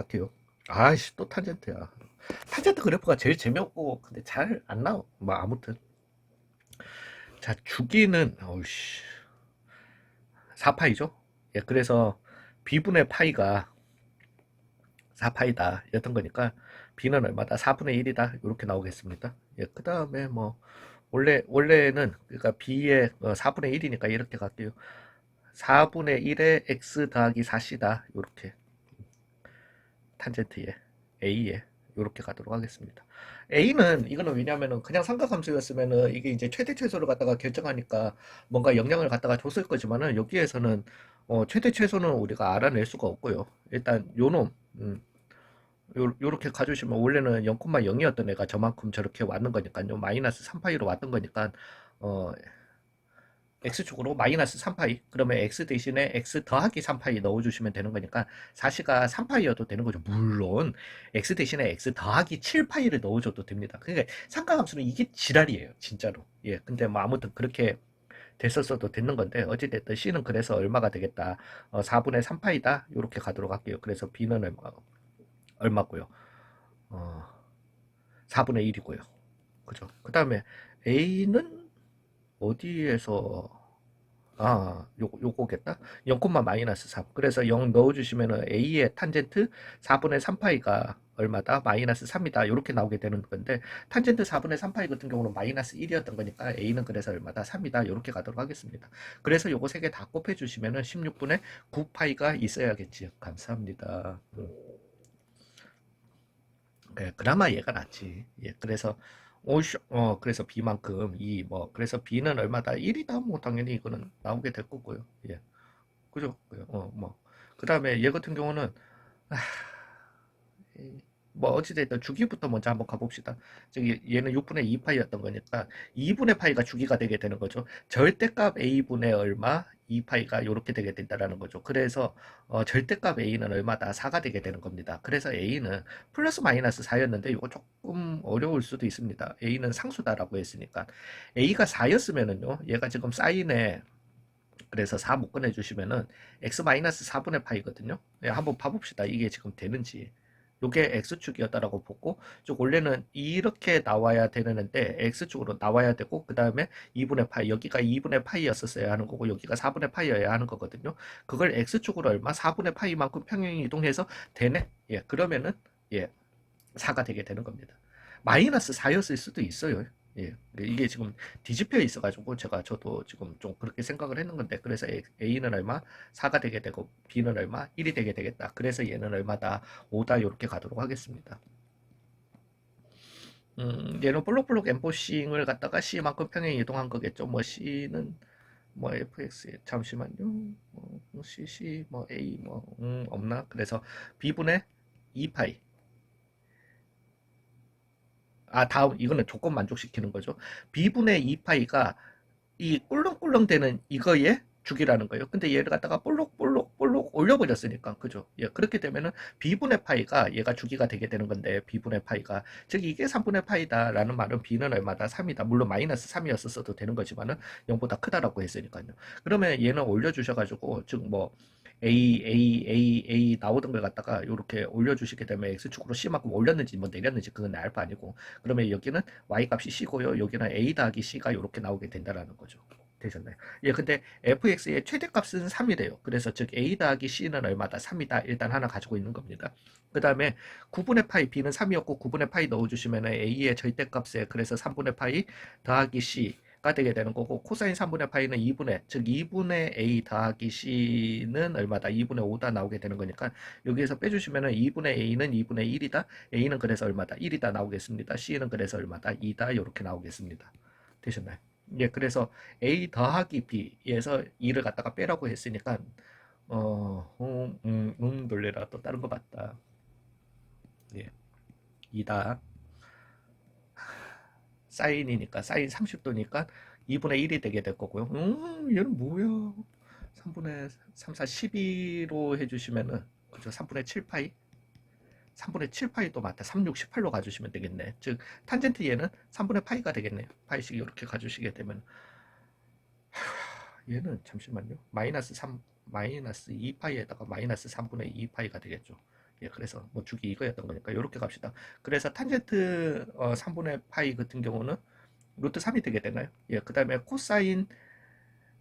같아요. 아이씨, 또 탄젠트야. 탄젠트 그래프가 제일 재미없고, 근데 잘 안 나와. 뭐, 아무튼. 자, 주기는, 어우씨, 4파이죠? 예, 그래서 B분의 파이가 4파이다. 였던 거니까, B는 얼마다? 4분의 1이다. 이렇게 나오겠습니다. 예, 그 다음에 뭐, 원래는, 그러니까 B의 4분의 1이니까 이렇게 갈게요. 4분의 1에 X 더하기 4C다. 이렇게. 탄젠트에 A에 이렇게 가도록 하겠습니다. A는 이거는 왜냐면은 그냥 삼각함수였으면은 이게 이제 최대 최소를 갖다가 결정하니까 뭔가 영향을 갖다가 줬을 거지만은 여기에서는 최대 최소는 우리가 알아낼 수가 없고요. 일단 요놈 요렇게 가주시면 원래는 0,0이었던 애가 저만큼 저렇게 왔는 거니까요. 마이너스 3파이로 왔던 거니까 어 x축으로 마이너스 3파이 그러면 x 대신에 x 더하기 3파이 넣어주시면 되는 거니까 4시가 3파이여도 되는 거죠. 물론 x 대신에 x 더하기 7파이를 넣어줘도 됩니다. 그러니까 삼각함수는 이게 지랄이에요. 진짜로. 예, 근데 뭐 아무튼 그렇게 됐었어도 됐는 건데 어찌됐든 c는 그래서 얼마가 되겠다. 4분의 3파이다. 이렇게 가도록 할게요. 그래서 b는 얼마고요? 어, 4분의 1이고요. 그죠? 그 다음에 a는 어디에서 요거겠다. 0, 마이너스 3. 그래서 0 넣어주시면은 A의 탄젠트 4분의 3파이가 얼마다? 마이너스 3이다. 이렇게 나오게 되는 건데, 탄젠트 4분의 3파이 같은 경우는 마이너스 1이었던 거니까 A는 그래서 얼마다? 3이다. 이렇게 가도록 하겠습니다. 그래서 요거 세 개 다 곱해주시면은 16분의 9파이가 있어야겠지요. 감사합니다. 예, 그나마 얘가 낫지. 예, 그래서 그래서 B만큼 그래서 B는 얼마다? 1이다. 뭐 당연히 이거는 나오게 될 거고요. 예. 그죠? 뭐. 그 다음에 얘 같은 경우는, 아, 뭐, 어찌됐든 주기부터 먼저 한번 가봅시다. 저기, 얘는 6분의 2파이였던 거니까, 2분의 파이가 주기가 되게 되는 거죠. 절대값 A분의 얼마, 2파이가 이렇게 되게 된다라는 거죠. 그래서, 절대값 A는 얼마다? 4가 되게 되는 겁니다. 그래서 A는 플러스 마이너스 4였는데, 이거 조금 어려울 수도 있습니다. A는 상수다라고 했으니까. A가 4였으면은요, 얘가 지금 사인에 그래서 4 못 꺼내주시면은 x-4분의 파이거든요. 예, 한번 봐봅시다. 이게 지금 되는지. 요게 x축이었다라고 보고 쭉 원래는 이렇게 나와야 되는데 x축으로 나와야 되고 그 다음에 2분의 파이 여기가 2분의 파이였었어야 하는 거고 여기가 4분의 파이여야 하는 거거든요. 그걸 x축으로 얼마? 4분의 파이만큼 평행 이동해서 되네. 예, 그러면은 예, 4가 되게 되는 겁니다. 마이너스 4였을 수도 있어요. 예, 이게 지금 뒤집혀 있어가지고 저도 지금 좀 그렇게 생각을 했는 건데 그래서 A는 얼마? 4가 되게 되고 B는 얼마? 1이 되게 되겠다. 그래서 얘는 얼마다? 5다 이렇게 가도록 하겠습니다. 얘는 볼록볼록 엠보싱을 갖다가 C만큼 평행 이동한 거겠죠. 뭐 C는 뭐 FX 잠시만요. CC 뭐 A 뭐 없나? 그래서 B분의 2파이 다음 이거는 조건 만족시키는 거죠. B분의 2파이가 이 꿀렁꿀렁 되는 이거의 주기라는 거예요. 근데 얘를 갖다가 볼록 올려버렸으니까 그죠? 예, 그렇게 되면은 B분의 파이가 얘가 주기가 되게 되는 건데 B분의 파이가 즉 이게 3분의 파이다라는 말은 B는 얼마다? 3이다. 물론 마이너스 3이었어도 되는 거지만은 0보다 크다라고 했으니까요. 그러면 얘는 올려주셔가지고 즉 뭐 A 나오던 걸 갖다가 이렇게 올려주시게 되면 X축으로 C만큼 올렸는지 뭐 내렸는지 그건 알바 아니고 그러면 여기는 Y값이 C고요. 여기는 A 더하기 C가 이렇게 나오게 된다라는 거죠. 되셨나요? 예, 근데 fx의 최대값은 3이래요. 그래서 즉 a 더하기 c는 얼마다? 3이다. 일단 하나 가지고 있는 겁니다. 그 다음에 9분의 파이 b는 3이었고 9분의 파이 넣어주시면 a의 절대값에 그래서 3분의 파이 더하기 c가 되게 되는 거고 코사인 3분의 파이는 2분의 즉 2분의 a 더하기 c는 얼마다? 2분의 5다 나오게 되는 거니까 여기에서 빼주시면 2분의 a는 2분의 1이다. a는 그래서 얼마다? 1이다 나오겠습니다. c는 그래서 얼마다? 2다 이렇게 나오겠습니다. 되셨나요? 예, 그래서 A 더하기 B에서 2를 갖다가 빼라고 했으니까 놀래라 또 다른 거 봤다. 예, 2다 사인이니까 사인 30도니까 2분의 1이 되게 될 거고요. 얘는 뭐야? 3분의 3, 4, 12로 해주시면은 그죠? 3분의 7파이 3분의 7파이 또 맞다. 3, 6, 18로 가주시면 되겠네. 즉 탄젠트 얘는 3분의 파이가 되겠네요. 파이씩 이렇게 가주시게 되면 얘는 잠시만요. 마이너스 2파이에다가 마이너스 3분의 2파이가 되겠죠. 예, 그래서 뭐 주기 이거였던 거니까 이렇게 갑시다. 그래서 탄젠트 3분의 파이 같은 경우는 루트 3이 되게 되나요? 예, 그 다음에 코사인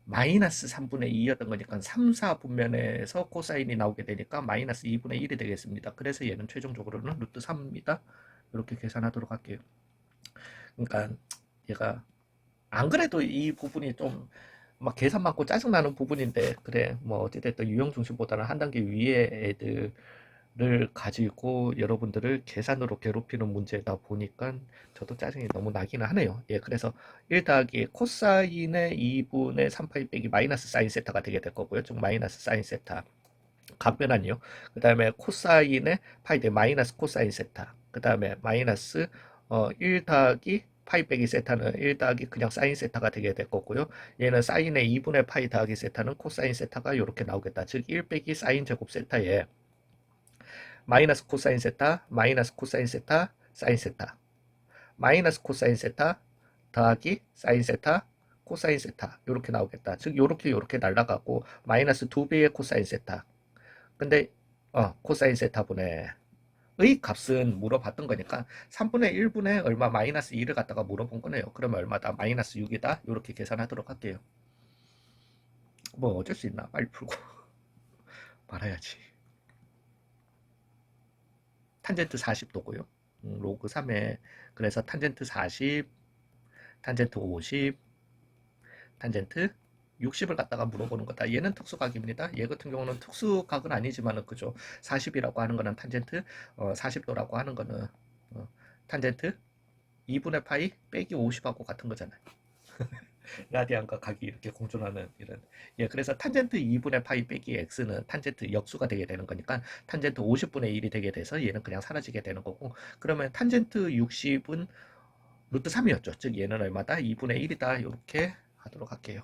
마이너스 3분의 2였던 거니까 3, 4분면에서 코사인이 나오게 되니까 마이너스 2분의 1이 되겠습니다. 그래서 얘는 최종적으로는 루트 3입니다. 이렇게 계산하도록 할게요. 그러니까 얘가 안 그래도 이 부분이 좀 막 계산 많고 짜증나는 부분인데 그래 뭐 어찌됐든 유형 중심보다는 한 단계 위에 애들을 가지고 여러분들을 계산으로 괴롭히는 문제다 보니까 저도 짜증이 너무 나기는 하네요. 예, 그래서 1 더하기 코사인의 2분의 3파이 빼기 마이너스 사인 세타가 되게 될 거고요. 즉 마이너스 사인 세타 각변환이요. 그 다음에 코사인의 파이 대 마이너스 코사인 세타. 그 다음에 마이너스 1 더하기 파이 빼기 세타는 1 더하기 그냥 사인 세타가 되게 될 거고요. 얘는 사인의 2분의 파이 더하기 세타는 코사인 세타가 이렇게 나오겠다. 즉 1 빼기 사인 제곱 세타에 마이너스 코사인 세타, 마이너스 코사인 세타, 사인 세타, 마이너스 코사인 세타 더하기 사인 세타, 코사인 세타 이렇게 나오겠다. 즉 요렇게 날라가고 마이너스 2배의 코사인 세타. 근데 코사인 세타분의 의 값은 물어봤던 거니까 3분의 1분의 얼마 마이너스 2를 갖다가 물어본 거네요. 그러면 얼마다? 마이너스 6이다. 이렇게 계산하도록 할게요. 뭐 어쩔 수 있나? 빨리 풀고 말아야지. 탄젠트 40도고요. 로그 3에 그래서 탄젠트 40, 탄젠트 50, 탄젠트 60을 갖다가 물어보는 거다. 얘는 특수각입니다. 얘 같은 경우는 특수각은 아니지만은 그죠. 40이라고 하는 거는 탄젠트 40도라고 하는 거는 탄젠트 2분의 파이 빼기 50하고 같은 거잖아요. 라디안과 각이 이렇게 공존하는 이런. 예, 그래서 탄젠트 2분의 파이 빼기 x는 탄젠트 역수가 되게 되는 거니까 탄젠트 50분의 1이 되게 돼서 얘는 그냥 사라지게 되는 거고, 그러면 탄젠트 60은 루트 3이었죠. 즉 얘는 얼마다? 2분의 1이다. 이렇게 하도록 할게요.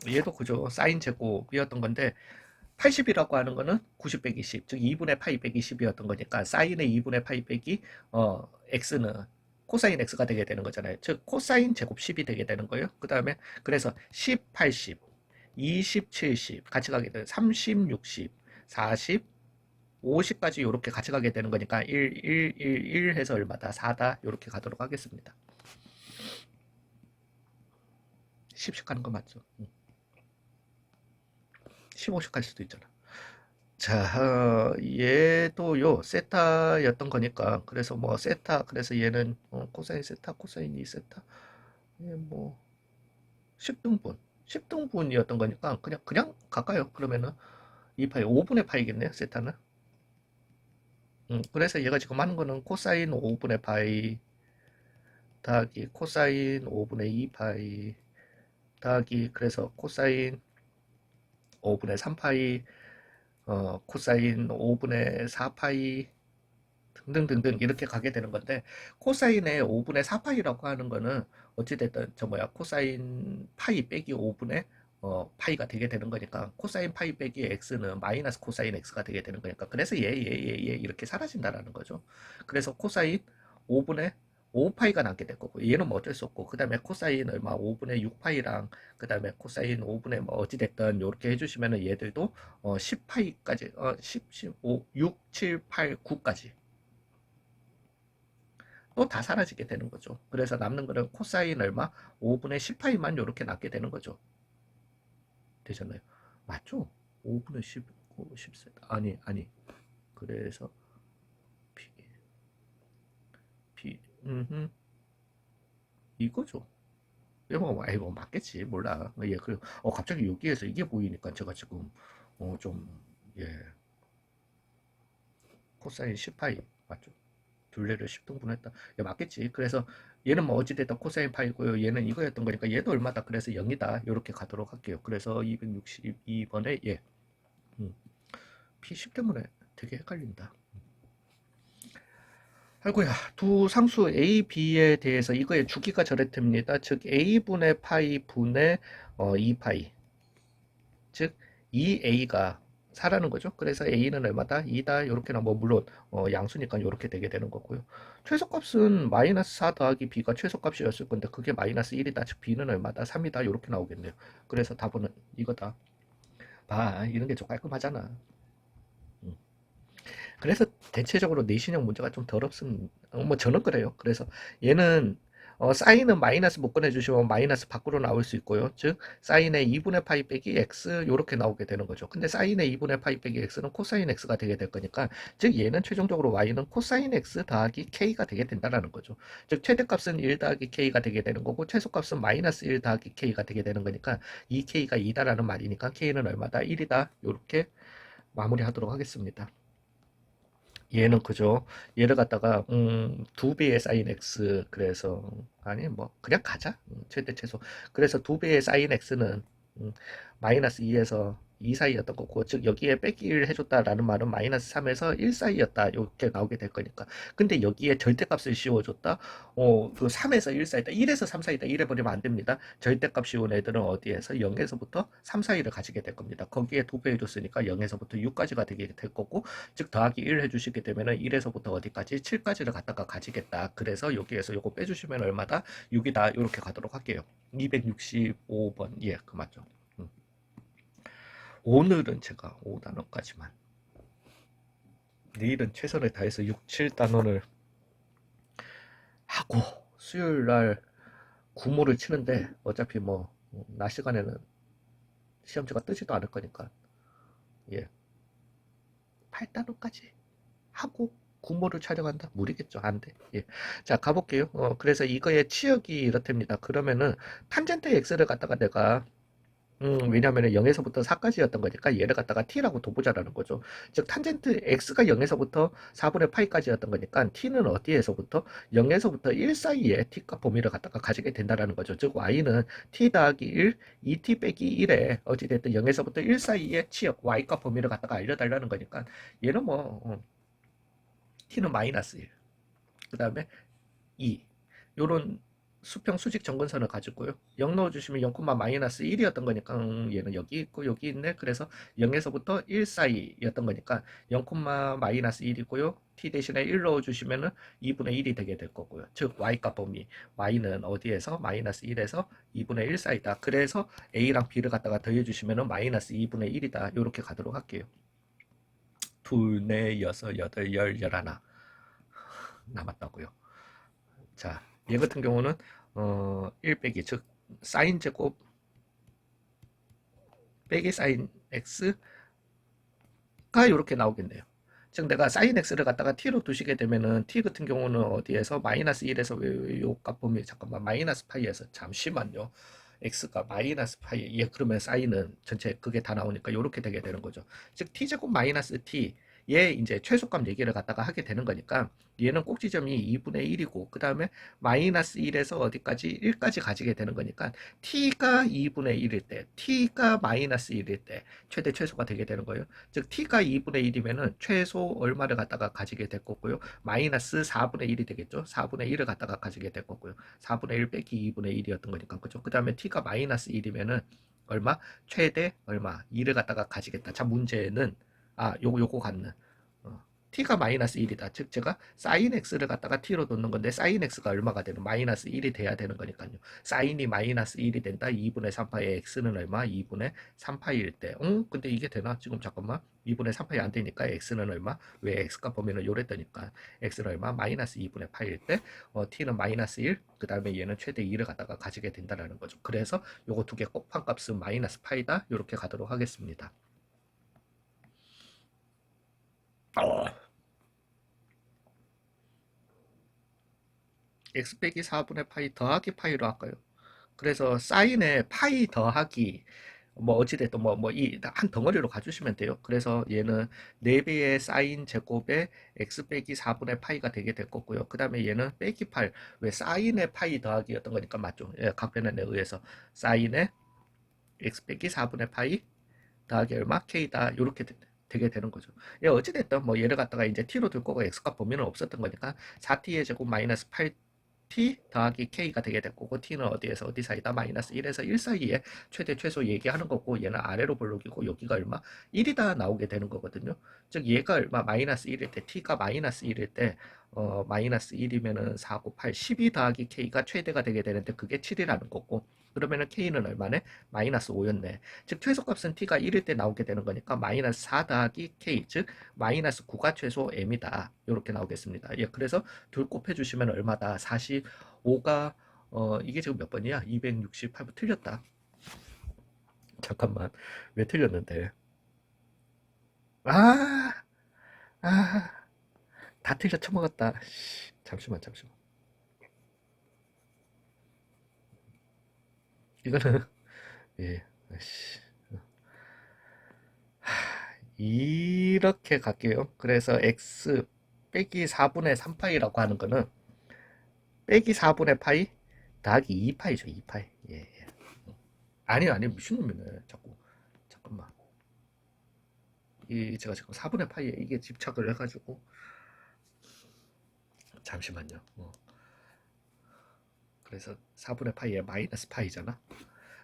얘도 그죠. 사인 제곱이었던 건데 80이라고 하는 거는 90 빼기 10, 즉 2분의 파이 빼기 10이었던 거니까 사인의 2분의 파이 빼기 x는 코사인 x가 되게 되는 거잖아요. 즉 코사인 제곱 10이 되게 되는 거예요. 그 다음에 그래서 10, 80, 20, 70 같이 가게 되는 30, 60, 40, 50까지 이렇게 같이 가게 되는 거니까 1 해서 얼마다? 4다. 이렇게 가도록 하겠습니다. 10씩 가는 거 맞죠? 15씩 갈 수도 있잖아. 자, 얘도요, 세타였던 거니까. 그래서 뭐, 세타, 그래서 얘는, 코사인 세타, 코사인 2세타. 예, 뭐, 10등분. 10등분이었던 거니까, 그냥 갈까요? 그러면은, 2파이, 5분의 파이겠네요, 세타는. 그래서 얘가 지금 하는 거는 코사인 5분의 파이, 더하기 코사인 5분의 2파이, 더하기, 그래서 코사인 5분의 3파이, 코사인 5분의 4파이 등등등등 이렇게 가게 되는 건데, 코사인의 5분의 4파이라고 하는 거는 어찌됐든 저 뭐야 코사인 파이 빼기 5분의 파이가 되게 되는 거니까 코사인 파이 빼기 x는 마이너스 코사인 x가 되게 되는 거니까, 그래서 얘 이렇게 사라진다라는 거죠. 그래서 코사인 5분의 5파이가 남게 될 거고, 얘는 뭐 어쩔 수 없고, 그 다음에 코사인 얼마 5분의 6파이랑 그 다음에 코사인 5분의 뭐 어찌됐든 이렇게 해주시면은 얘들도 10파이까지 15, 6, 7, 8, 9까지 또 다 사라지게 되는 거죠. 그래서 남는 거는 코사인 얼마 5분의 10파이만 이렇게 남게 되는 거죠. 되셨나요? 맞죠? 5분의 10, 10세트 아니 그래서 비, 이거죠. 이거 맞겠지. 몰라. 예, 갑자기 여기에서 이게 보이니까 제가 지금, 좀, 예, 코사인 10파이, 맞죠? 둘레를 10등분했다. 예, 맞겠지. 그래서 얘는 뭐 어찌됐든 코사인 파이고요. 얘는 이거였던 거니까 얘도 얼마다. 그래서 0이다. 이렇게 가도록 할게요. 그래서 262번에, 예, P10 때문에 되게 헷갈린다. 아이고야, 두 상수 A, B에 대해서 이거의 주기가 저랬답니다. 즉 A분의 파이 분의 2파이, 즉 2A가 4라는 거죠. 그래서 A는 얼마다? 2다. 이렇게나 뭐 물론 양수니까 이렇게 되게 되는 거고요. 최소값은 마이너스 4 더하기 B가 최소값이었을 건데 그게 마이너스 1이다. 즉 B는 얼마다? 3이다. 이렇게 나오겠네요. 그래서 답은 이거다. 봐, 이런 게 좀 깔끔하잖아. 음. 그래서 대체적으로 내신형 문제가 좀 덜 없음. 뭐 저는 그래요. 그래서 얘는 사인은 마이너스 못 꺼내주시면 마이너스 밖으로 나올 수 있고요. 즉 사인의 2분의 파이 빼기 x 요렇게 나오게 되는 거죠. 근데 사인의 2분의 파이 빼기 x는 코사인 x가 되게 될 거니까 즉 얘는 최종적으로 y는 코사인 x 더하기 k가 되게 된다라는 거죠. 즉 최대값은 1 더하기 k가 되게 되는 거고 최소값은 마이너스 1 더하기 k가 되게 되는 거니까 이 k가 2다라는 말이니까 k는 얼마다? 1이다. 요렇게 마무리하도록 하겠습니다. 얘는 그죠. 얘를 갖다가 2배의 사인 x 그래서 아니 뭐 그냥 가자. 최대 최소. 그래서 2배의 사인 x는 마이너스 2에서 2 사이였던 거고 즉 여기에 빼기 1 해줬다라는 말은 마이너스 3에서 1 사이였다 이렇게 나오게 될 거니까 근데 여기에 절대값을 씌워줬다 그 3에서 1 사이다 1에서 3 사이다 이래 버리면 안 됩니다. 절대값 씌운 애들은 어디에서 0에서부터 3 사이를 가지게 될 겁니다. 거기에 2배 해줬으니까 0에서부터 6까지가 되게 될 거고 즉 더하기 1 해주시게 되면은 1에서부터 어디까지 7까지를 갖다가 가지겠다. 그래서 여기에서 요거 빼주시면 얼마다 6이다 이렇게 가도록 할게요. 265번 예 그 맞죠. 오늘은 제가 5단원까지만 내일은 최선을 다해서 6, 7단원을 하고 수요일날 구모를 치는데 어차피 뭐 낮 시간에는 시험지가 뜨지도 않을 거니까 예 8단원까지 하고 구모를 촬영한다? 무리겠죠. 안 돼. 예. 자, 가볼게요. 그래서 이거의 치역이 이렇답니다. 그러면은 탄젠트 x를 갖다가 내가 왜냐면은 0에서부터 4까지였던 거니까 얘를 갖다가 t라고 둬보자라는 거죠. 즉 탄젠트 x가 0에서부터 4분의 파이까지였던 거니까 t는 어디에서부터 0에서부터 1 사이에 t값 범위를 갖다가 가지게 된다라는 거죠. 즉 y는 t 더하기 1, 2t 빼기 1에 어찌됐든 0에서부터 1 사이에 치역 y값 범위를 갖다가 알려달라는 거니까 얘는 뭐 t는 마이너스 1, 그 다음에 2 요런 수평 수직 정근선을 가지고요. 0 넣어주시면 0, 마이너스 1이었던 거니까 얘는 여기 있고 여기 있네. 그래서 0에서부터 1 사이였던 거니까 0, 마이너스 1이고요. t 대신에 1 넣어주시면은 2분의 1이 되게 될 거고요. 즉 y값 범위 y는 어디에서 마이너스 1에서 2분의 1 사이다. 그래서 a랑 b를 갖다가 더해주시면은 마이너스 2분의 1이다. 이렇게 가도록 할게요. 둘, 넷, 여섯, 여덟, 열, 열하나 남았다고요. 자, 얘 같은 경우는 1 빼기 즉 사인 제곱 빼기 사인 x가 이렇게 나오겠네요. 즉 내가 사인 x를 갖다가 t로 두시게 되면은 t 같은 경우는 어디에서 마이너스 1에서 요 값 보면 잠깐만 마이너스 파이에서 잠시만요. x가 마이너스 파이 예 그러면 사인은 전체 그게 다 나오니까 이렇게 되게 되는 거죠. 즉 t제곱 마이너스 t 얘 이제 최소값 얘기를 갖다가 하게 되는 거니까 얘는 꼭지점이 2분의 1이고 그 다음에 마이너스 1에서 어디까지 1까지 가지게 되는 거니까 t가 2분의 1일 때 t가 마이너스 1일 때 최대 최소가 되게 되는 거예요. 즉 t가 2분의 1이면은 최소 얼마를 갖다가 가지게 될 거고요. 마이너스 4분의 1이 되겠죠. 4분의 1을 갖다가 가지게 될 거고요. 4분의 1 빼기 2분의 1이었던 거니까 그죠. 그 다음에 t가 마이너스 1이면은 얼마? 최대 얼마? 2를 갖다가 가지겠다. 자 문제는 요거 같는 t가 마이너스 1이다. 즉 제가 사인 x를 갖다가 t로 놓는 건데 사인 x가 얼마가 되는 마이너스 1이 돼야 되는 거니까요. 사인이 마이너스 1이 된다. 2분의 3파의 x는 얼마? 2분의 3파일 때. 근데 이게 되나? 지금 잠깐만. 2분의 3파이 안 되니까 x는 얼마? 왜 x값 범위는 요랬더니까 x는 얼마? 마이너스 2분의 파일 때 t는 마이너스 1, 그 다음에 얘는 최대 2를 갖다가 가지게 된다는 거죠. 그래서 요거 두 개 곱한 값은 마이너스 파이다. 이렇게 가도록 하겠습니다. x 빼기 4분의 파이 더하기 파이로 할까요? 그래서 사인에 파이 더하기 뭐 어찌됐든 뭐 이 한 덩어리로 가주시면 돼요. 그래서 얘는 4배의 사인 제곱에 x 빼기 4분의 파이가 되게 될 거고요. 그 다음에 얘는 빼기 8, 왜 사인의 파이 더하기였던 거니까 맞죠? 예, 각변에 의해서 사인의 x 빼기 4분의 파이 더하기 얼마? k다. 이렇게 되게 되는 거죠. 예, 어찌됐든 뭐 얘를 갖다가 이제 t로 둘 거고 x값 범위는 없었던 거니까 4t의 제곱 마이너스 8t 더하기 k가 되게 될 거고 t는 어디에서 어디 사이다? 마이너스 1에서 1 사이에 최대 최소 얘기하는 거고 얘는 아래로 볼록이고 여기가 얼마? 1이다 나오게 되는 거거든요. 즉 얘가 얼마? 마이너스 1일 때 t가 마이너스 1일 때 마이너스 1이면은 4, 9, 8, 12 더하기 k가 최대가 되게 되는데 그게 7이라는 거고, 그러면은 k는 얼마네? 마이너스 5였네. 즉 최소값은 t가 1일 때 나오게 되는 거니까 마이너스 4 더하기 k, 즉 마이너스 9가 최소 m이다. 이렇게 나오겠습니다. 예, 그래서 둘 곱해주시면 얼마다? 45가 이게 지금 몇 번이야? 268번 틀렸다. 잠깐만, 왜 틀렸는데? 아, 아, 다 틀려 쳐먹었다. 잠시만. 이거는 예, 씨. 이렇게 갈게요. 그래서 x 빼기 4분의 3파이라고 하는 거는 빼기 4분의 파이 더하기 2파이죠. 2파이. 예, 예. 아니 미친놈이네. 자꾸 잠깐만. 이 제가 지금 4분의 파이에 이게 집착을 해가지고 잠시만요. 그래서 4분의 파이에 마이너스 파이잖아.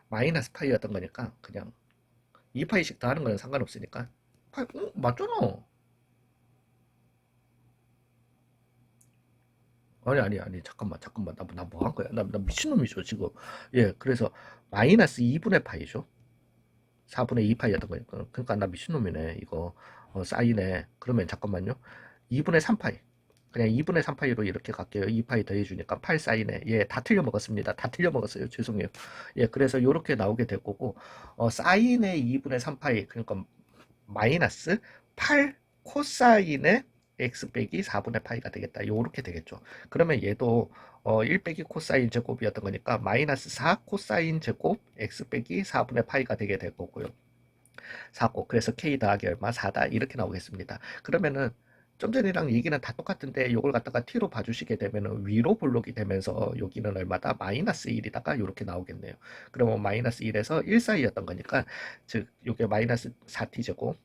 마이너스 파이였던 거니까 그냥 2파이씩 더하는 거는 상관없으니까 파이, 맞잖아. 아니 잠깐만 나 뭐 한 거야? 나 미친놈이죠 지금. 예, 그래서 마이너스 2분의 파이죠. 4분의 2 파이였던 거니까. 그러니까 나 미친놈이네 이거. 사인에 그러면 잠깐만요. 2분의 3 파이, 그냥 2분의 3 파이로 이렇게 갈게요. 2 파이 더해주니까 8 사인에. 예, 다 틀려 먹었습니다. 다 틀려 먹었어요. 죄송해요. 예, 그래서 이렇게 나오게 될 거고, 사인의 2분의 3 파이, 그러니까 마이너스 8 코사인의 x 빼기 4분의 파이가 되겠다. 요렇게 되겠죠. 그러면 얘도 1 빼기 코사인 제곱이었던 거니까 마이너스 4 코사인 제곱 x 빼기 4분의 파이가 되게 될 거고요. 4고, 그래서 k 더하기 얼마? 4다. 이렇게 나오겠습니다. 그러면은 좀 전이랑 얘기는 다 똑같은데 요걸 갖다가 t로 봐주시게 되면은 위로 볼록이 되면서 여기는 얼마다? 마이너스 1이다가 이렇게 나오겠네요. 그러면 마이너스 1에서 1 사이였던 거니까, 즉 요게 마이너스 4t 제곱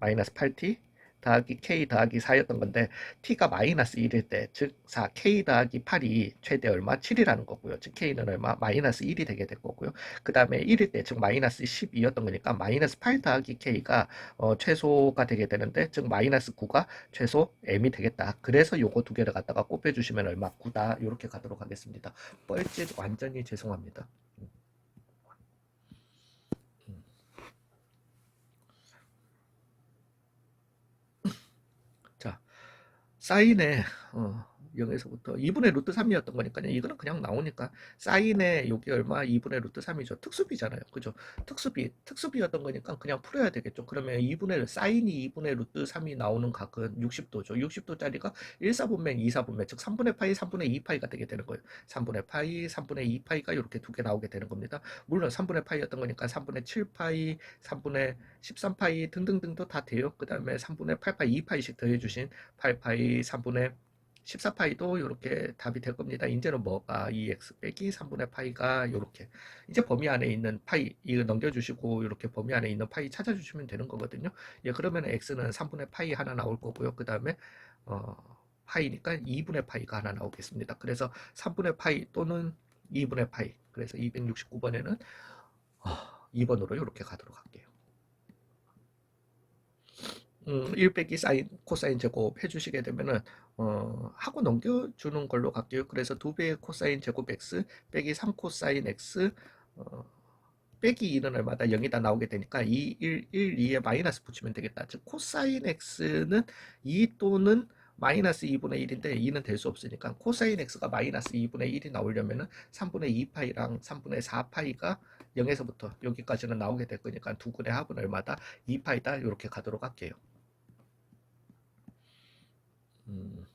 마이너스 8t 더하기 k 더하기 4였던 건데, t가 마이너스 1일 때, 즉 4, k 더하기 8이 최대 얼마? 7이라는 거고요. 즉 k는 얼마? 마이너스 1이 되게 될 거고요. 그 다음에 1일 때, 즉 마이너스 12였던 거니까 마이너스 8 더하기 k가 최소가 되게 되는데, 즉 마이너스 9가 최소 m이 되겠다. 그래서 요거 두 개를 갖다가 곱해주시면 얼마? 9다. 이렇게 가도록 하겠습니다. 뻘짓 완전히 죄송합니다. 자, 사인에 0에서부터 2분의 루트 3이었던 거니까요. 이거는 그냥 나오니까 사인에 여기 얼마? 2분의 루트 3이죠. 특수비잖아요. 그죠? 특수비였던 거니까 그냥 풀어야 되겠죠. 그러면 사인이 2분의 루트 3이 나오는 각은 60도죠. 60도짜리가 1사분면 2사분면, 즉 3분의 파이, 3분의 2파이가 되게 되는 거예요. 3분의 파이, 3분의 2파이가 이렇게 두 개 나오게 되는 겁니다. 물론 3분의 파이였던 거니까 3분의 7파이, 3분의 13파이 등등등도 다 돼요. 그 다음에 3분의 8파이, 2파이씩 더해주신 8파이, 3분의 14파이도 이렇게 답이 될 겁니다. 이제는 뭐가 2x 빼기 3분의 파이가 이렇게, 이제 범위 안에 있는 파이 이거 넘겨주시고 이렇게 범위 안에 있는 파이 찾아주시면 되는 거거든요. 예, 그러면 x는 3분의 파이 하나 나올 거고요. 그 다음에 어, 파이니까 2분의 파이가 하나 나오겠습니다. 그래서 3분의 파이 또는 2분의 파이. 그래서 269번에는 2번으로 이렇게 가도록 할게요. 1 빼기 사인, 코사인 제곱 해주시게 되면은, 하고 넘겨주는 걸로 갈게요. 그래서 2배의 코사인 제곱 x 빼기 3 코사인 x, 어, 빼기 2는 얼마다? 0이다 나오게 되니까 2, 1, 1, 2에 마이너스 붙이면 되겠다. 즉, 코사인 x는 2 또는 마이너스 2분의 1인데 2는 될 수 없으니까 코사인 x가 마이너스 2분의 1이 나오려면은 3분의 2파이랑 3분의 4파이가 0에서부터 여기까지는 나오게 될 거니까 두 군의 합은 얼마다? 2파이다. 이렇게 가도록 할게요. 음,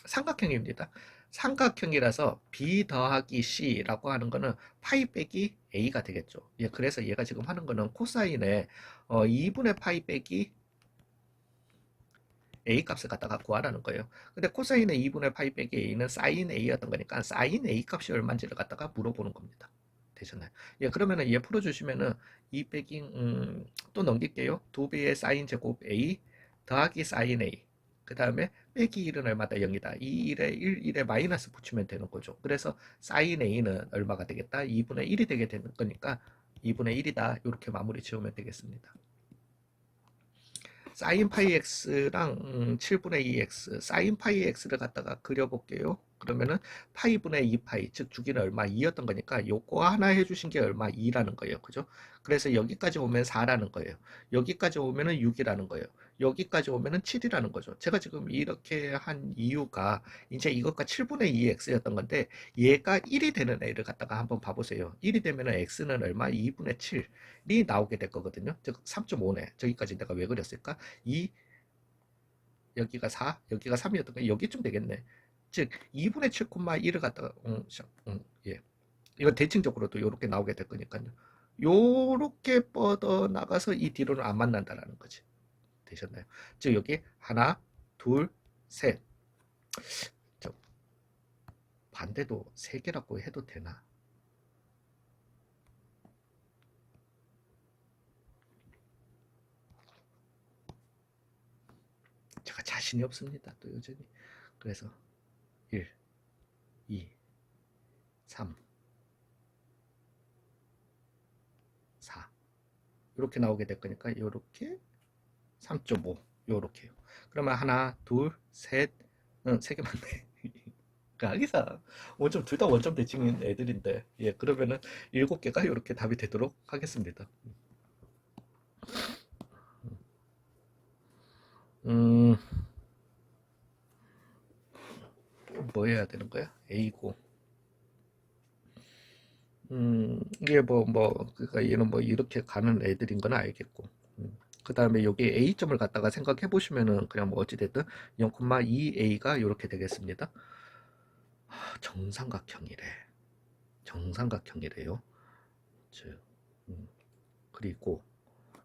삼각형입니다. 삼각형이라서 b 더하기 c라고 하는 거는 파이 빼기 a가 되겠죠. 예, 그래서 얘가 지금 하는 거는 코사인에 2분의 파이 빼기 a 값을 갖다가 구하라는 거예요. 근데 코사인의 2분의 파이 빼기 a는 사인 a였던 거니까 사인 a 값이 얼마인지를 갖다가 물어보는 겁니다. 되셨나요? 예, 그러면은 얘 풀어주시면은 2 빼기 또 넘길게요. 2배의 사인 제곱 a 더하기 사인 a, 그 다음에 빼기 1은 얼마다? 0이다. 2, 1에 1, 1에 마이너스 붙이면 되는 거죠. 그래서 사인 a는 얼마가 되겠다? 2분의 1이 되게 되는 거니까 2분의 1이다. 이렇게 마무리 지으면 되겠습니다. 사인 파이 x랑 7분의 2x, 사인 파이 x를 갖다가 그려볼게요. 그러면은 파이분의 2파이, 즉 주기는 얼마? 2였던 거니까 요거 하나 해주신 게 얼마? 2라는 거예요. 그죠? 그래서 여기까지 오면 4라는 거예요. 여기까지 오면은 6이라는 거예요. 여기까지 오면은 7이라는 거죠. 제가 지금 이렇게 한 이유가 이제 이것과 7분의 2x였던 건데 얘가 1이 되는 애를 갖다가 한번 봐보세요. 1이 되면은 x는 얼마? 2분의 7이 나오게 될 거거든요. 즉 3.5네. 저기까지 내가 왜 그렸을까? 2, 여기가 4, 여기가 3이었던 거 여기쯤 되겠네. 즉 2분의 7,1을 갖다가 예. 이건 대칭적으로도 이렇게 나오게 될 거니까요. 요렇게 뻗어 나가서 이 뒤로는 안 만난다라는 거지. 되셨나요? 즉 여기 하나, 둘, 셋. 저 반대도 세 개라고 해도 되나? 제가 자신이 없습니다. 또 여전히. 그래서 1, 2, 3, 4 이렇게 나오게 될 거니까 이렇게 3.5 요렇게요. 그러면 하나, 둘, 셋, 세 개 맞네. 가기사 원점 둘 다 원점 대칭인 애들인데 예 그러면은 7개가 이렇게 답이 되도록 하겠습니다. 음, 뭐 해야 되는 거야? A고. 이게 그러니까 얘는 뭐 이렇게 가는 애들인 건 알겠고. 그 다음에 여기 A점을 갖다가 생각해 보시면은 그냥 뭐 어찌됐든 0,2A가 이렇게 되겠습니다. 정삼각형이래. 정삼각형이래요. 즉, 그리고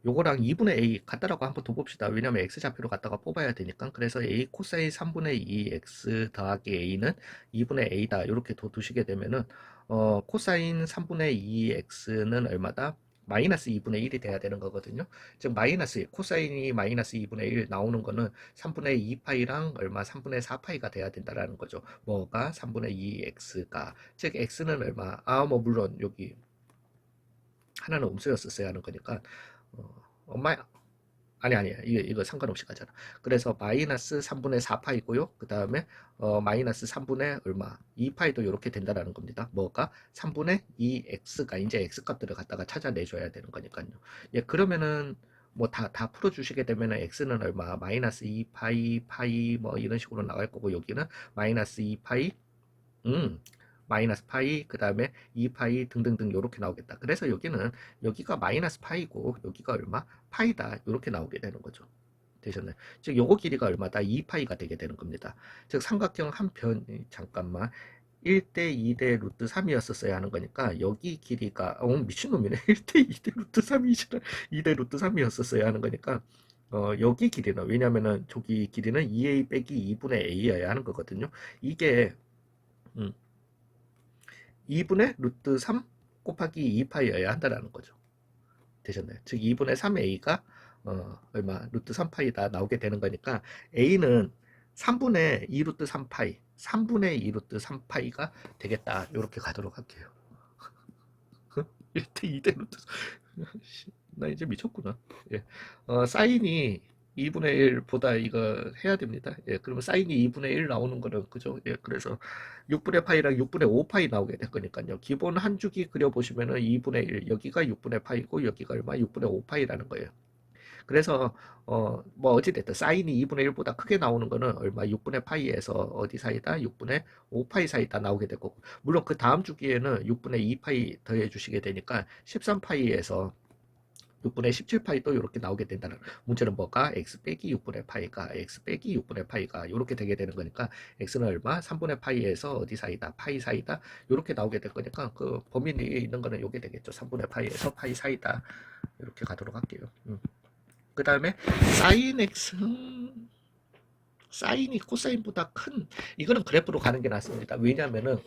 요거랑 2분의 A 같다라고 한번 더 봅시다. 왜냐면 X좌표로 갖다가 뽑아야 되니까. 그래서 A 코사인 3분의 2 X 더하기 A는 2분의 A다. 이렇게 두시게 되면은, 코사인 3분의 2 X는 얼마다? 마이너스 2분의 1이 돼야 되는 거거든요. 즉, 코사인이 마이너스 2분의 1 나오는 거는 3분의 2파이랑 얼마? 3분의 4파이가 돼야 된다라는 거죠. 뭐가? 3분의 2 X가. 즉, X는 얼마? 물론 여기 하나는 음수였었어야 하는 거니까, 엄마 아니야 이거 상관없이 가잖아. 그래서 마이너스 3분의 4파이고요. 그 다음에 마이너스 3분의 얼마 2파이도 이렇게 된다라는 겁니다. 뭐가 3분의 2x가 이제 x 값들을 갖다가 찾아내줘야 되는 거니까요. 예 그러면은 뭐 다 풀어주시게 되면은 x는 얼마 마이너스 2파이 파이 뭐 이런 식으로 나갈 거고 여기는 마이너스 2파이 음, 마이너스 파이, 그 다음에 2파이 등등등 이렇게 나오겠다. 그래서 여기가 마이너스 파이고 여기가 얼마? 파이다. 이렇게 나오게 되는 거죠. 되셨나요? 즉 요거 길이가 얼마다? 2파이가 되게 되는 겁니다. 즉 삼각형 한 편, 잠깐만. 1대 2대 루트 3이었었어야 하는 거니까 여기 길이가 미친놈이네. 1대 2대 루트 3이잖아. 2대 루트 3이었었어야 하는 거니까 여기 길이는 왜냐면은 저기 길이는 2a 빼기 2분의 a여야 하는 거거든요. 이게 음, 2분의 루트 3 곱하기 2파이여야 한다라는 거죠. 되셨나요? 즉 2분의 3a가 얼마 루트 3파이다 나오게 되는 거니까 a는 3분의 2 루트 3파이 3분의 2 루트 3파이가 되겠다. 이렇게 가도록 할게요. 1대 2대 루트 나 이제 미쳤구나. 예. 사인이 2분의 1보다 이거 해야 됩니다. 예, 그러면 사인이 2분의 1 나오는 거는 그죠? 예, 그래서 6분의 파이랑 6분의 5파이 나오게 될 거니까요. 기본 한 주기 그려보시면은 2분의 1, 여기가 6분의 파이고 여기가 얼마? 6분의 5파이라는 거예요. 그래서 뭐 어찌됐든 사인이 2분의 1보다 크게 나오는 거는 얼마 6분의 파이에서 어디 사이다? 6분의 5파이 사이다 나오게 될 거고 물론 그 다음 주기에는 6분의 2파이 더해 주시게 되니까 13파이에서 6분의 17파이 또 이렇게 나오게 된다는 문제는 뭐가 x 빼기 6분의 파이가 x 빼기 6분의 파이가 이렇게 되게 되는 거니까 x는 얼마 3분의 파이에서 어디 사이다 파이 사이다 이렇게 나오게 될 거니까 그 범위 내에 있는 거는 이게 되겠죠 3분의 파이에서 파이 사이다 이렇게 가도록 할게요. 그 다음에 사인 x 사인이 코사인보다 큰 이거는 그래프로 가는 게 낫습니다. 왜냐하면은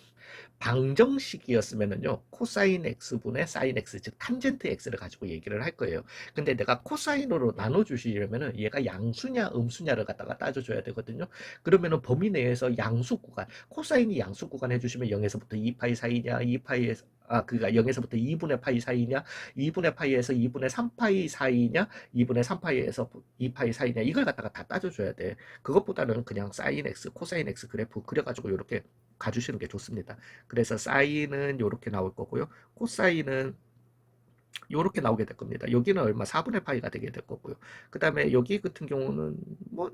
방정식이었으면은요 코사인 x분의 사인 x 즉 탄젠트 x를 가지고 얘기를 할 거예요. 근데 내가 코사인으로 나눠주시려면은 얘가 양수냐 음수냐를 갖다가 따져줘야 되거든요. 그러면은 범위 내에서 양수 구간 코사인이 양수 구간 해주시면 0에서부터 2파이 사이냐 2파이에서 그니까 0에서부터 2분의 파이 사이냐, 2분의 파이에서 2분의 3파이 사이냐, 2분의 3파이에서 2파이 사이냐, 이걸 갖다가 다 따져줘야 돼. 그것보다는 그냥 사인 x, 코사인 x 그래프 그려가지고 이렇게 가주시는 게 좋습니다. 그래서 사인은 이렇게 나올 거고요. 코사인은 요렇게 나오게 될 겁니다. 여기는 얼마? 4분의 파이가 되게 될 거고요. 그 다음에 여기 같은 경우는 뭐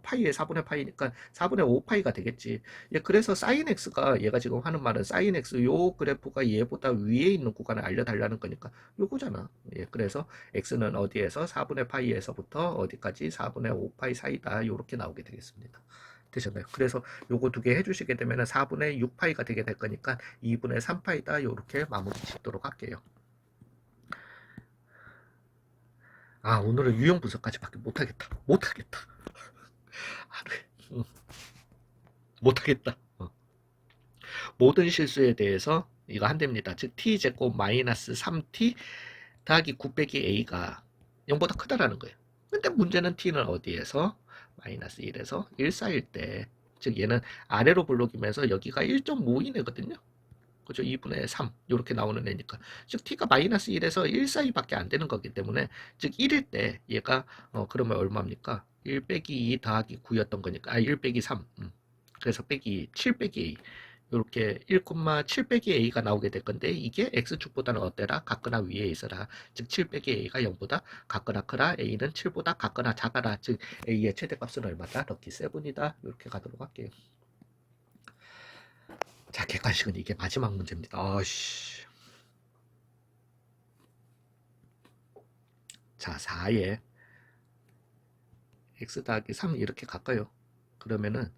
파이에 4분의 파이니까 4분의 5파이가 되겠지. 예, 그래서 사인 x가 얘가 지금 하는 말은 사인 x 요 그래프가 얘보다 위에 있는 구간을 알려달라는 거니까 요거잖아. 예, 그래서 x는 어디에서 4분의 파이에서부터 어디까지 4분의 5파이 사이다. 요렇게 나오게 되겠습니다. 되셨나요? 그래서 요거 두 개 해주시게 되면 4분의 6파이가 되게 될 거니까 2분의 3파이다. 요렇게 마무리 짓도록 할게요. 오늘은 유형 분석까지밖에 못하겠다. 못하겠다. 하루에. 못하겠다. 모든 실수에 대해서 이거 한답니다. 즉 t제곱 마이너스 3t 더하기 9 빼기 a가 0보다 크다라는 거예요. 근데 문제는 t는 어디에서? 마이너스 1에서 1 사이일 때, 즉 얘는 아래로 블록이면서 여기가 1.5이네거든요. 그죠? 2분의 3 이렇게 나오는 애니까, 즉 t가 마이너스 1에서 1 사이밖에 안 되는 거기 때문에, 즉 1일 때 얘가 그러면 얼마입니까? 1 빼기 2 더하기 9였던 거니까 1 빼기 3 그래서 빼기 7 빼기 a 이렇게 1,7 빼기 a가 나오게 될 건데, 이게 x축보다는 어때라? 같거나 위에 있어라. 즉 7 빼기 a가 0보다 같거나 크라. a는 7보다 같거나 작아라. 즉 a의 최대값은 얼마다? 럭키 7이다. 이렇게 가도록 할게요. 자, 객관식은 이게 마지막 문제입니다. 아씨. 자, 4에 x 더하기 3 이렇게 갈까요? 그러면은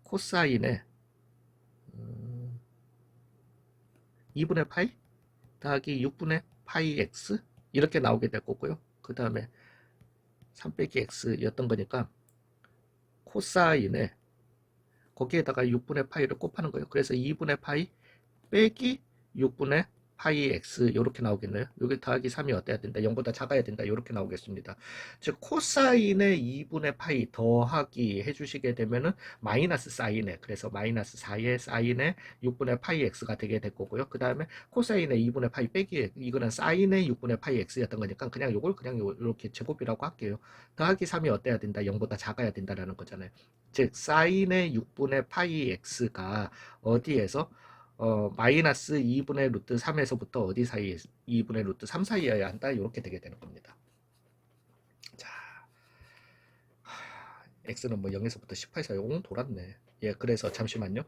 코사인에 2분의 파이 더하기 6분의 파이 x 이렇게 나오게 될 거고요. 그 다음에 3 빼기 x였던 거니까 코사인에 거기에다가 6분의 파이를 곱하는 거예요. 그래서 2분의 파이 빼기 6분의 파이 x 이렇게 나오겠네요. 여기 더하기 3이 어때야 된다? 0보다 작아야 된다. 이렇게 나오겠습니다. 즉 코사인의 2분의 파이 더하기 해주시게 되면은 마이너스 사인에, 그래서 마이너스 4의 사인의 6분의 파이 x가 되게 될 거고요. 그 다음에 코사인의 2분의 파이 빼기, 이거는 사인의 6분의 파이 x였던 거니까 그냥 요걸 그냥 이렇게 제곱이라고 할게요. 더하기 3이 어때야 된다? 0보다 작아야 된다라는 거잖아요. 즉 사인의 6분의 파이 x가 어디에서 마이너스 2분의 루트 3에서부터 어디 사이에 2분의 루트 3 사이여야 한다. 이렇게 되게 되는 겁니다. 자, x는 뭐 0에서부터 18 사이 돌았네. 예, 그래서 잠시만요.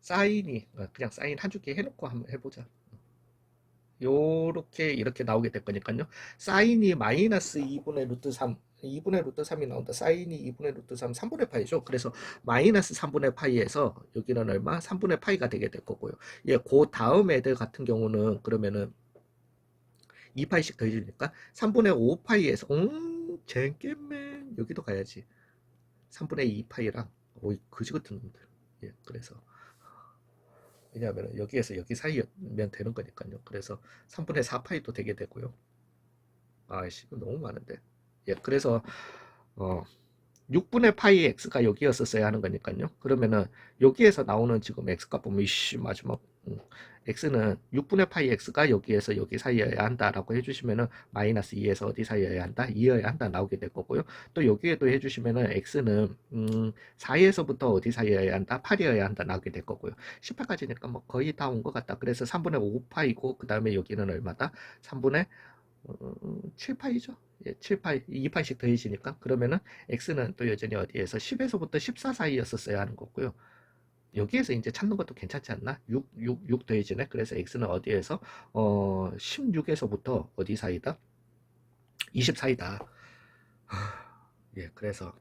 사인이 그냥 사인 한 주기 해놓고 한번 해보자. 요렇게 이렇게 나오게 될 거니까요. 사인이 마이너스 2분의 루트 3, 2분의 루트 3이 나온다. 사인이 2분의 루트 3, 3분의 파이죠. 그래서 마이너스 3분의 파이에서 여기는 얼마? 3분의 파이가 되게 될 거고요. 예, 그 다음 애들 같은 경우는 그러면은 2파이씩 더해지니까 3분의 5파이에서 젠겜맨 여기도 가야지. 3분의 2파이랑 오이 그지 같은 놈들. 예, 그래서 왜냐하면 여기에서 여기 사이면 되는 거니까요. 그래서 3분의 4파이도 되게 되고요. 아이씨, 이거 너무 많은데. 예, 그래서 어 6분의 파이 x가 여기였었어야 하는 거니까요. 그러면은 여기에서 나오는 지금 x 값 보면 이씨 마지막 x는 6분의 파이 x가 여기에서 여기 사이여야 한다라고 해주시면은 마이너스 2에서 어디 사이여야 한다? 2여야 한다 나오게 될 거고요. 또 여기에도 해주시면은 x는 4에서부터 어디 사이여야 한다? 8이어야 한다 나오게 될 거고요. 18까지니까 뭐 거의 다 온 것 같다. 그래서 3분의 5파이고 그 다음에 여기는 얼마다? 3분의 7파이죠. 예, 7파이, 2파이씩 더해지니까 그러면은 x는 또 여전히 어디에서 10에서부터 14 사이였었어야 하는 거고요. 여기에서 이제 찾는 것도 괜찮지 않나? 6 더해지네. 그래서 x는 어디에서 16에서부터 어디 사이다? 20 사이다. 예, 그래서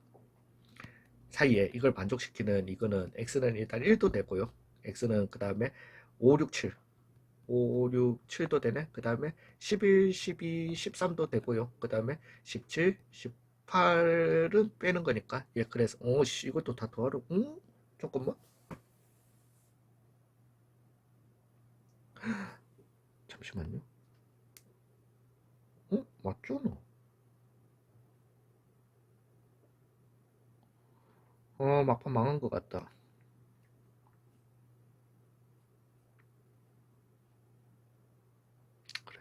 사이에 이걸 만족시키는 이거는 x는 일단 1도 되고요. x는 그 다음에 5, 6, 7 5, 6, 7도 되네. 그 다음에 11, 12, 13도 되고요. 그 다음에 17, 18은 빼는 거니까. 예, 그래서, 씨, 이것도 다 더하러, 잠깐만. 잠시만요. 맞잖아. 막판 망한 것 같다.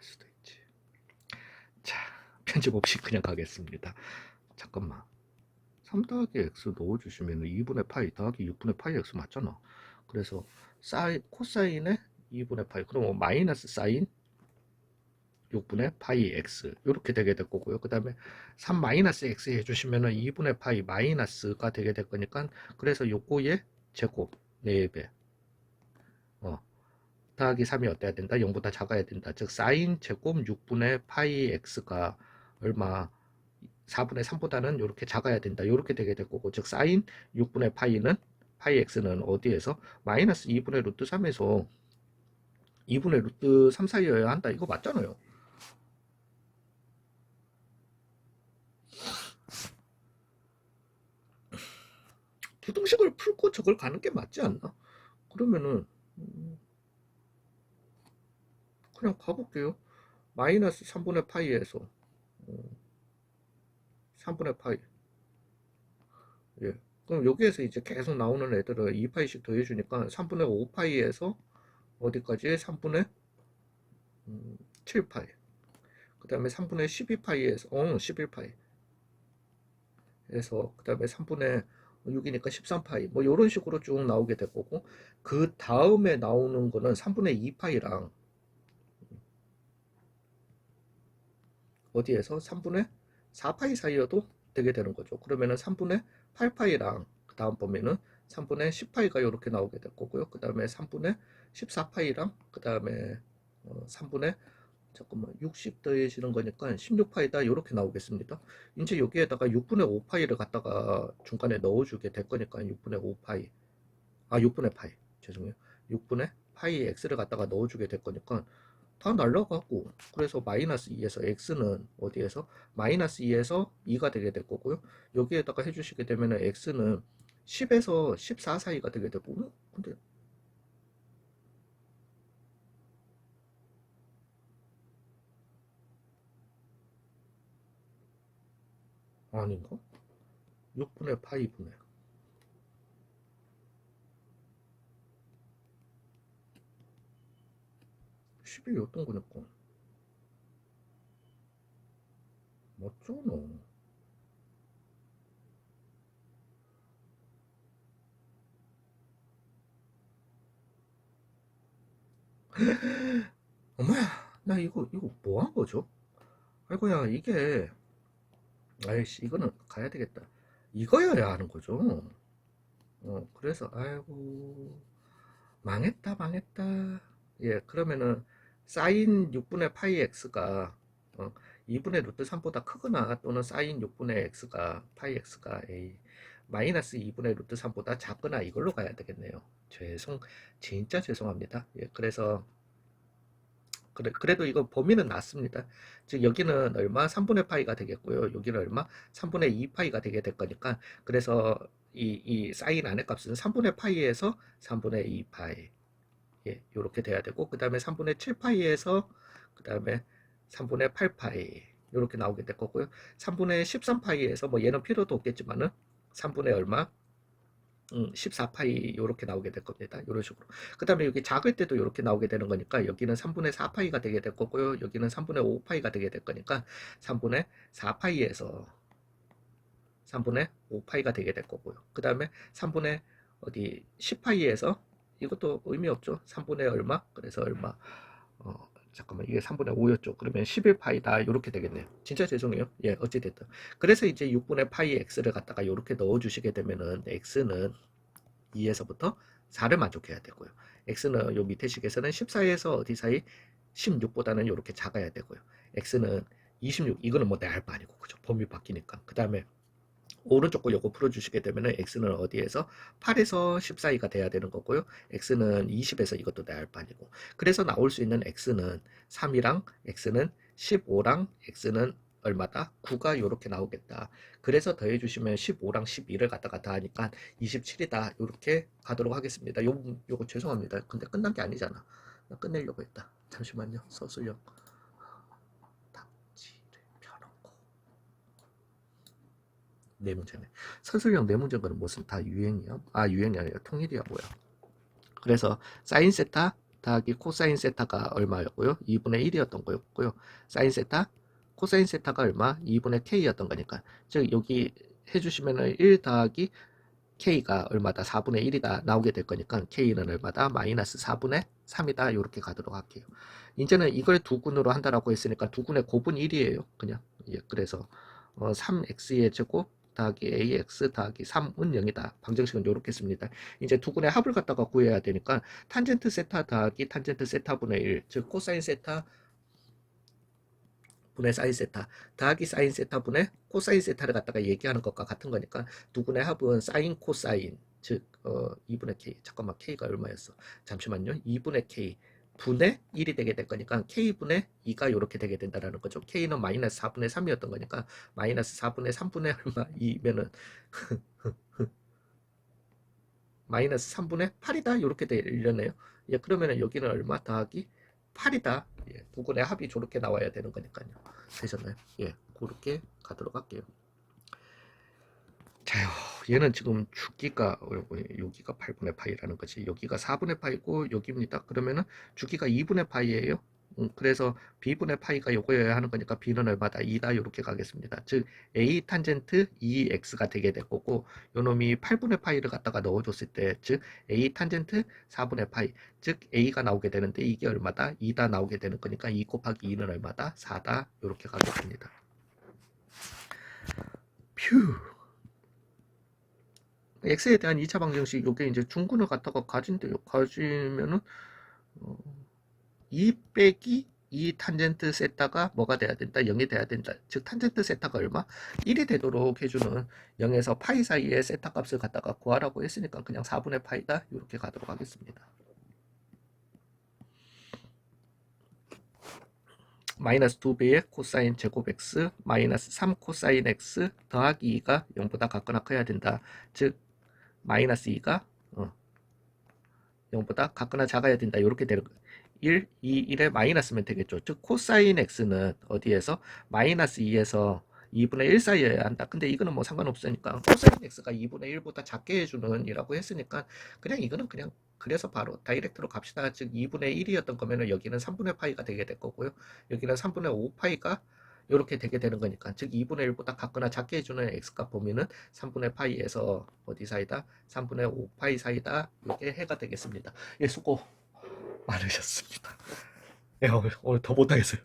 수도 있지. 자, 편집 없이 그냥 가겠습니다. 잠깐만. 3 더하기 x 넣어주시면 2분의 파이 더하기 6분의 파이 x 맞잖아. 그래서 코사인의 2분의 파이, 그럼 마이너스 사인 6분의 파이 x 이렇게 되게 될 거고요. 그 다음에 3 마이너스 x 해주시면은 2분의 파이 마이너스가 되게 될 거니까, 그래서 요거의 제곱 4배 더하기 3이 어때야 된다? 0보다 작아야 된다. 즉 사인 제곱 6분의 파이 x가 얼마? 4분의 3보다는 이렇게 작아야 된다. 이렇게 되게 될 거고, 즉 사인 6분의 파이 x는 어디에서? 마이너스 2분의 루트 3에서 2분의 루트 3 사이여야 한다. 이거 맞잖아요. 부등식을 풀고 저걸 가는 게 맞지 않나? 그러면은 그냥 가볼게요. 마이너스 3분의 파이에서 3분의 파이. 예. 그럼 여기에서 이제 계속 나오는 애들을 2파이씩 더해주니까 3분의 5파이에서 어디까지? 3분의 7파이. 그 다음에 3분의 12파이에서 11파이. 해서 그 다음에 3분의 6이니까 13파이. 뭐 이런 식으로 쭉 나오게 될 거고, 그 다음에 나오는 거는 3분의 2파이랑 어디에서 3분의 4파이 사이여도 되게 되는 거죠. 그러면은 3분의 8파이랑 그 다음 보면은 3분의 10파이가 이렇게 나오게 될 거고요. 그 다음에 3분의 14파이랑 그 다음에 3분의 잠깐만 60 더해지는 거니까 16파이다 이렇게 나오겠습니다. 이제 여기에다가 6분의 5파이를 갖다가 중간에 넣어주게 될 거니까 6분의 5파이 6분의 파이 죄송해요. 6분의 파이 x를 갖다가 넣어주게 될 거니까 다 날라가고, 그래서 마이너스 2에서 x는 어디에서? 마이너스 2에서 2가 되게 될 거고요. 여기에다가 해주시게 되면 x는 10에서 14 사이가 되게 되고, 근데 아닌가? 6분의 파이분의 10이 어떤 거니까 맞잖아. 엄마야, 나 이거 뭐 한 거죠? 아이고야, 이게 아이씨, 이거는 가야 되겠다. 이거여야 하는 거죠. 그래서 아이고, 망했다 망했다. 예, 그러면은 사인 6분의 파이 x가 2분의 루트 3보다 크거나, 또는 사인 6분의 x가 파이 x가 마이너스 2분의 루트 3보다 작거나, 이걸로 가야 되겠네요. 진짜 죄송합니다. 예, 그래서 그래도 이거 범위는 낮습니다. 즉 여기는 얼마? 3분의 파이가 되겠고요. 여기는 얼마? 3분의 2 파이가 되게 될 거니까, 그래서 이 사인 안의 값은 3분의 파이에서 3분의 2 파이. 예, 요렇게 돼야 되고, 그 다음에 3분의 7파이에서 그 다음에 3분의 8파이 요렇게 나오게 될 거고요. 3분의 13파이에서 뭐 얘는 필요도 없겠지만은 3분의 얼마? 14파이 요렇게 나오게 될 겁니다. 요런 식으로. 그 다음에 여기 작을 때도 요렇게 나오게 되는 거니까, 여기는 3분의 4파이가 되게 될 거고요. 여기는 3분의 5파이가 되게 될 거니까 3분의 4파이에서 3분의 5파이가 되게 될 거고요. 그 다음에 3분의 10파이에서 이것도 의미 없죠. 3분의 얼마? 그래서 얼마? 잠깐만, 이게 3분의 5였죠. 그러면 11파이다 이렇게 되겠네요. 진짜 죄송해요. 예, 어찌됐든. 그래서 이제 6분의 파이 x를 갖다가 이렇게 넣어주시게 되면은 x는 2에서부터 4를 만족해야 되고요. x는 요 밑에 식에서는 14에서 어디 사이? 16보다는 이렇게 작아야 되고요. x는 26, 이거는 뭐 내 알 바 아니고, 그죠? 범위 바뀌니까. 그 다음에 오른쪽 거 요거 풀어주시게 되면은 x는 어디에서 8에서 10 사이가 돼야 되는 거고요. x는 20에서 이것도 내 알 바 아니고. 그래서 나올 수 있는 x는 3이랑 x는 15랑 x는 얼마다? 9가 요렇게 나오겠다. 그래서 더해주시면 15랑 12를 갖다가 다 하니까 27이다. 요렇게 가도록 하겠습니다. 요거 죄송합니다. 근데 끝난 게 아니잖아. 나 끝내려고 했다. 잠시만요. 서술형. 네 문제네. 서술형 네 문제인 거는 무슨 다 유행이야? 유행이 아니라 통일이야 뭐야? 그래서 사인 세타 더하기 코사인 세타가 얼마였고요? 2분의 1이었던 거였고요. 사인 세타, 코사인 세타가 얼마? 2분의 k였던 거니까. 즉 여기 해주시면은 1 더하기 k가 얼마다? 4분의 1이다 나오게 될 거니까 k는 얼마다? 마이너스 4분의 3이다. 이렇게 가도록 할게요. 이제는 이걸 두군으로 한다라고 했으니까 두군의 곱은 1이에요. 그냥. 예, 그래서 3x의 제곱 더하기 ax 더하기 3은 0이다. 방정식은 이렇게 씁니다. 이제 두군의 합을 갖다가 구해야 되니까 탄젠트 세타 더하기 탄젠트 세타분의 1, 즉 코사인 세타 분의 사인 세타 더하기 사인 세타 분의 코사인 세타를 갖다가 얘기하는 것과 같은 거니까 두분의 합은 사인 코사인, 즉 2분의 k, 잠깐만 k가 얼마였어? 잠시만요. 2분의 k 분의 1이 되게 될 거니까 k분의 2가 이렇게 되게 된다라는 거죠. k는 마이너스 4분의 3이었던 거니까 마이너스 4분의 3분의 얼마 2면은 마이너스 3분의 8이다 이렇게 되려네요. 예, 그러면은 여기는 얼마 더하기 8이다. 예, 두근의 합이 저렇게 나와야 되는 거니까요. 되셨나요? 예, 그렇게 가도록 할게요. 자요, 얘는 지금 주기가 여기가 8분의 파이라는 거지. 여기가 4분의 파이고 여기입니다. 그러면은 주기가 2분의 파이예요. 그래서 b분의 파이가 요거여야 하는 거니까 b는 얼마다? 2다 이렇게 가겠습니다. 즉 a 탄젠트 2x가 되게 될 거고 요놈이 8분의 파이를 갖다가 넣어줬을 때 즉 a 탄젠트 4분의 파이, 즉 a가 나오게 되는데 이게 얼마다? 2다 나오게 되는 거니까 2 곱하기 2는 얼마다? 4다 이렇게 가겠습니다. 퓨. x에 대한 2차 방정식 요게 이제 중근을 갖다가 가진대요. 가지면은 2 빼기 2 탄젠트 세타가 뭐가 돼야 된다? 0이 돼야 된다. 즉 탄젠트 세타가 얼마? 1이 되도록 해주는 0에서 파이 사이의 세타 값을 갖다가 구하라고 했으니까 그냥 4분의 파이다 이렇게 가도록 하겠습니다. 마이너스 2배의 코사인 제곱 x 마이너스 3 코사인 x 더하기 2가 0보다 같거나 커야 된다. 즉 마이너스 2가 0보다 같거나 작아야 된다. 이렇게 되는 거예요. 1, 2, 1에 마이너스면 되겠죠. 즉 코사인 x는 어디에서? 마이너스 2에서 2분의 1 사이여야 한다. 근데 이거는 뭐 상관없으니까 코사인 x가 2분의 1보다 작게 해주는 이라고 했으니까 그냥 이거는 그냥 그래서 바로 다이렉트로 갑시다. 즉 2분의 1이었던 거면은 여기는 3분의 파이가 되게 될 거고요. 여기는 3분의 5 파이가 이렇게 되게 되는 거니까 즉 2분의 1보다 같거나 작게 해주는 x값 범위는 3분의 파이에서 어디 사이다? 3분의 5 파이 사이다. 이게 해가 되겠습니다. 예, 수고 많으셨습니다. 예, 오늘 더 못하겠어요.